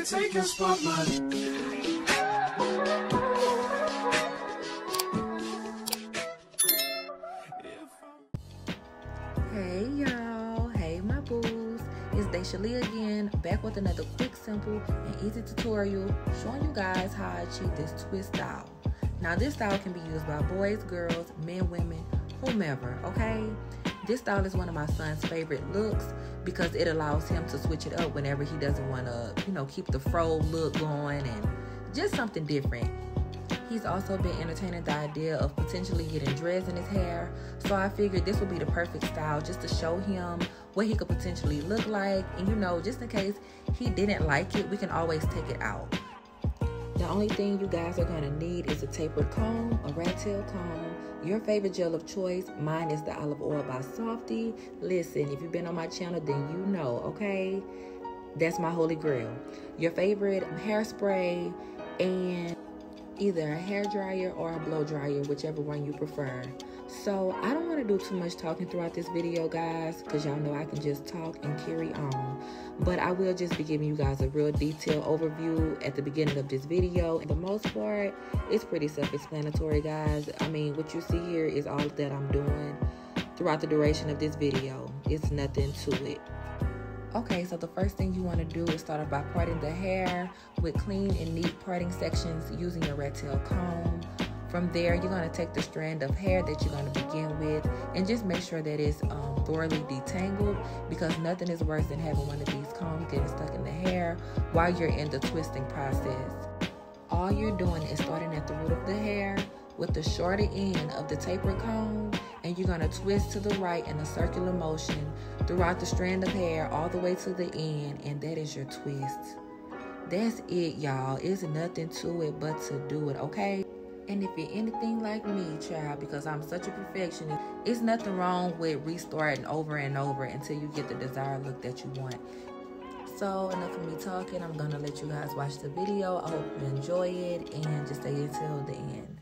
take your spotlight. Hey y'all, hey my boos, it's missdayshalee again, back with another quick, simple, and easy tutorial showing you guys how I achieve this twist style. Now this style can be used by boys, girls, men, women, whomever, okay? This style is one of my son's favorite looks because it allows him to switch it up whenever he doesn't want to, keep the fro look going and just something different. He's also been entertaining the idea of potentially getting dreads in his hair, so I figured this would be the perfect style just to show him what he could potentially look like, and just in case he didn't like it, we can always take it out. The only thing you guys are going to need is a tapered comb, a rat tail comb, your favorite gel of choice. Mine is the olive oil by Softee. Listen, if you've been on my channel, then you know, okay? That's my holy grail. Your favorite hairspray, and either a hair dryer or a blow dryer, whichever one you prefer. So I don't want to do too much talking throughout this video, guys, because y'all know I can just talk and carry on. But I will just be giving you guys a real detailed overview at the beginning of this video. For the most part, it's pretty self-explanatory, guys. I mean, what you see here is all that I'm doing throughout the duration of this video. It's nothing to it. Okay, so the first thing you want to do is start off by parting the hair with clean and neat parting sections using your rat tail comb. From there, you're going to take the strand of hair that you're going to begin with and just make sure that it's thoroughly detangled, because nothing is worse than having one of these combs getting stuck in the hair while you're in the twisting process. All you're doing is starting at the root of the hair with the shorter end of the tapered comb, and you're going to twist to the right in a circular motion throughout the strand of hair all the way to the end, and that is your twist. That's it, y'all. It's nothing to it but to do it, okay? And if you're anything like me, child, because I'm such a perfectionist, it's nothing wrong with restarting over and over until you get the desired look that you want. So enough of me talking. I'm gonna let you guys watch the video. I hope you enjoy it and just stay until the end.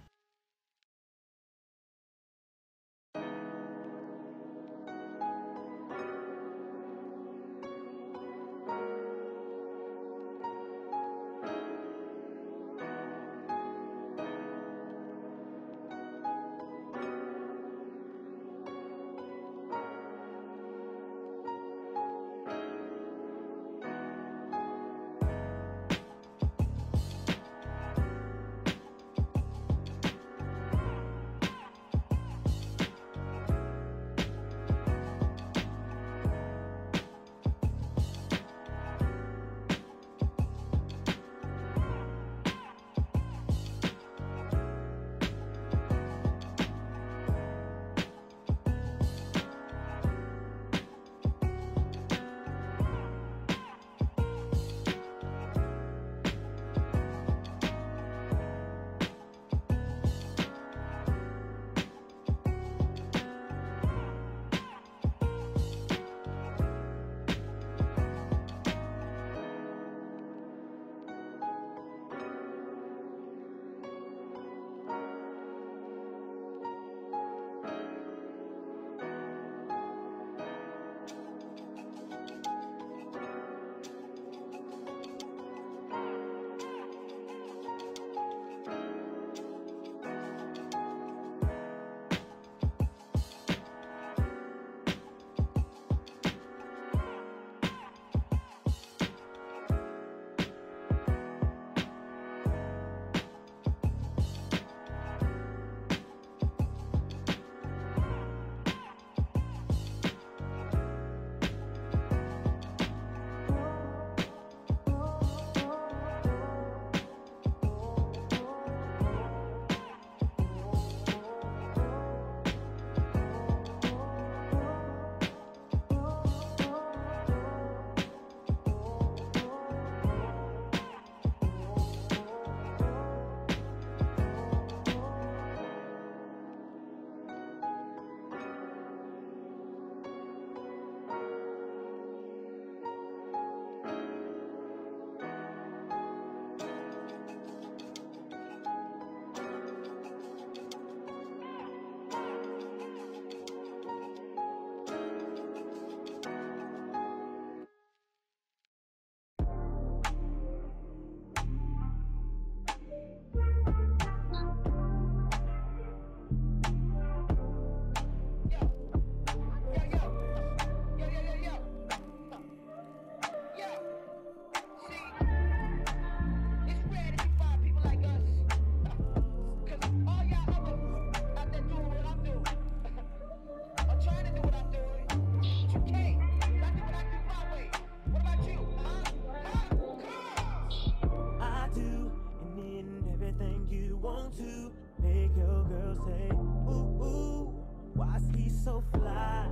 girls say, ooh, ooh, why's he so fly?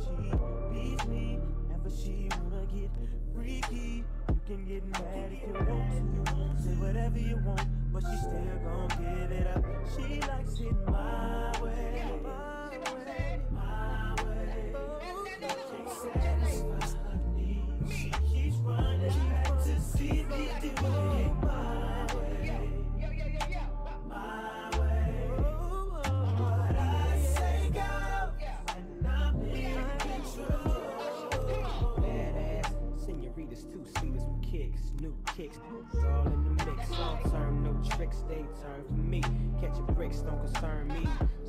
She beats me, ever she wanna get freaky. You can get mad if you want to, say whatever you want, but she still gon' give it up. She likes it my way, my way. She satisfies her needs. She keeps running back to see me do it my way, my way. What I say goes, and I'm in control. Badass senoritas, two-seaters with kicks, new kicks, all in the mix. Long term, no tricks, they turn for me. Catching bricks don't concern me,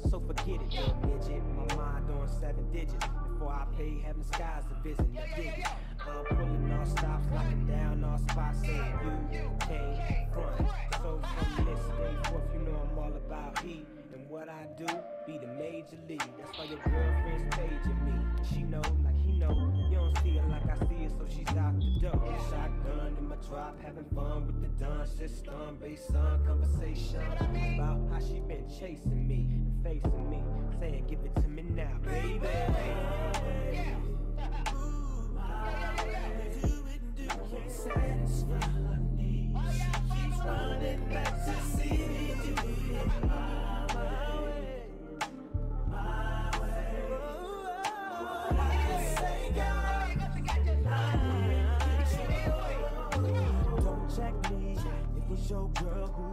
so forget it, little midget. My mind on 7 digits. Before I pay heaven skies to visit the digits. I'm pulling all stops, locking down all spots, saying you can't front. So from this day forth, you know I'm all about heat. And what I do, be the major league. That's why your girlfriend's paging me. She know, like he know, you don't see her like I see her, so she's out the door. Shotgun in my drop, having fun with the done system. Based on conversation about how she been chasing me and facing me, saying give it to me now, baby. Can't satisfy her needs. She keeps running back to see me do it my way, my way. What I say goes, don't check me. It was your girl who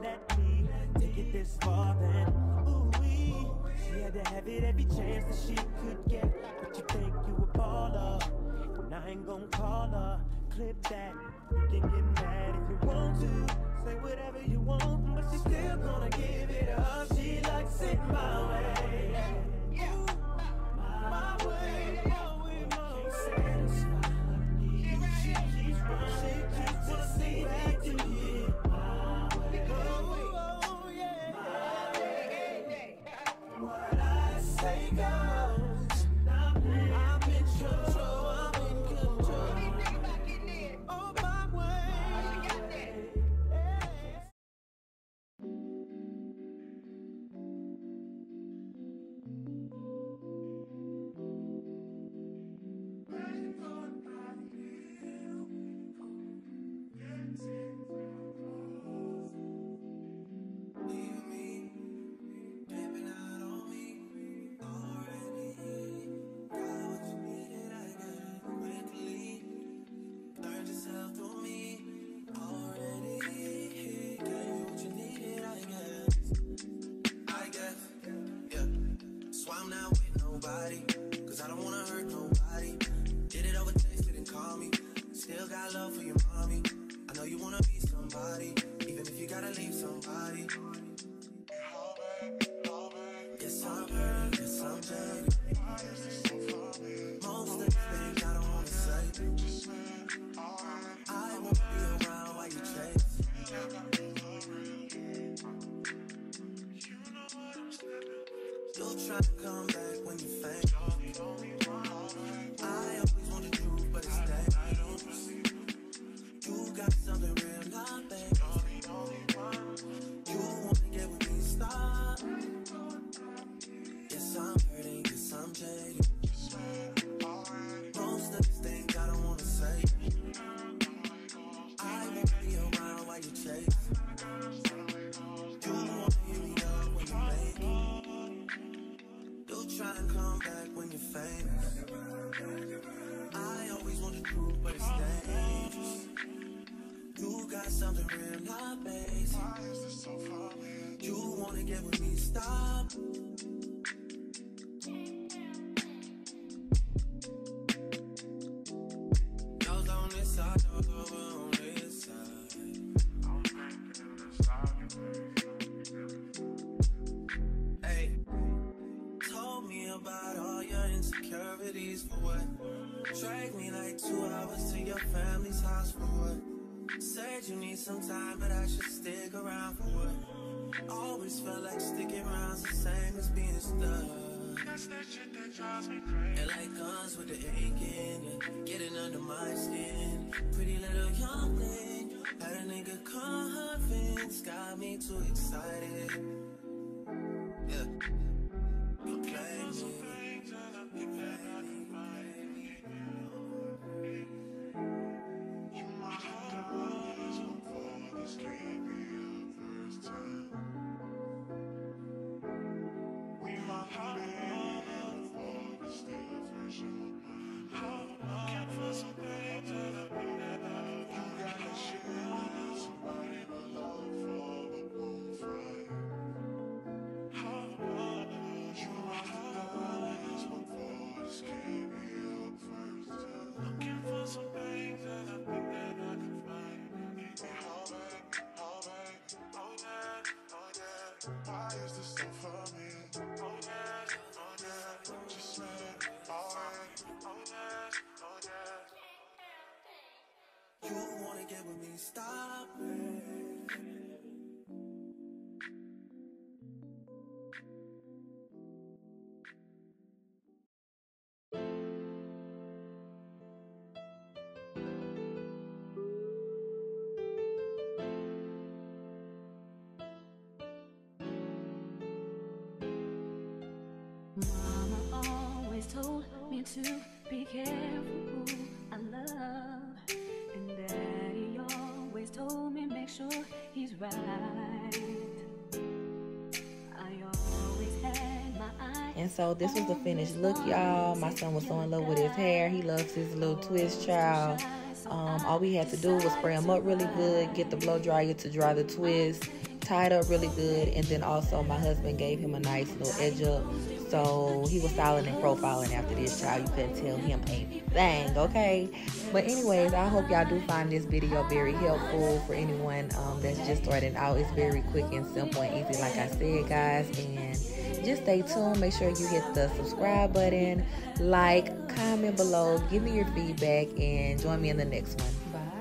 let me take it this far. Then ooh-wee, she had to have it every chance that she could get. But you think you a baller, and I ain't gon' call her. Clip that, you can get mad if you want to, say whatever you want, but she's still gonna give it up. She likes it my way, my way, my way, my way. Satisfy her needs. She keeps running, she keeps pushing back to it my way, oh yeah, my way. What I say goes, I'm in control, I'm in control. Oh, my way. Cause I don't wanna hurt nobody. Did it over text, didn't call me. Still got love for your mommy. I know you wanna be somebody, even if you gotta leave somebody. Yes, I'm hurt, yes, I'm jaded. Most of the things I don't wanna say. I won't be around while you chase. You'll try to come back when you faint. I always want the truth, but it's dangerous. You got something real, not fake. You wanna get with me, stop. Yes, I'm hurting, yes, I'm jaded. Most of these things I don't wanna say. I won't be around while you chase. You wanna hear me up when you make it. You'll try and come back when you're famous. I always want the truth, but it's dangerous. You got something real, not basic. You wanna get with me, stop. Yours on this side, yours over on this side. Hey, told me about all your insecurities for what? Dragged me like 2 hours to your family's house for what? Said you need some time, but I should stick around for what? Always felt like sticking around's the same as being stuck. That's that shit that drives me crazy. It like guns with the aching, yeah. Getting under my skin. Pretty little young thing. Got a nigga convinced, got me too excited. Yeah. You play me. You play me. You might have done this before, this can't be your first time. We might have been before, but still fresh on my mind. Looking for some things that I've been never. You got that shit that somebody would love for, but won't fight. You might have done this before, this can't be your first time. Looking for some things that I think that I can find. Oh baby, oh baby, oh yeah, oh yeah. Why is this so for me? Oh yeah, just say it already. Oh yeah, oh yeah. You wanna get with me, stop it. Mama always told me to be careful who I love, and Daddy always told me make sure he's right. I always had my eye. And so this was the finished look, y'all. My son was so in love with his hair. He loves his little twist, child. All we had to do was spray him up really good, get the blow dryer to dry the twist, tie it up really good, and then also my husband gave him a nice little edge up. So he was styling and profiling after this, child. You couldn't tell him a thing, okay? But anyways, I hope y'all do find this video very helpful for anyone that's just starting out. It's very quick and simple and easy, like I said, guys. And just stay tuned. Make sure you hit the subscribe button, like, comment below, give me your feedback, and join me in the next one. Bye.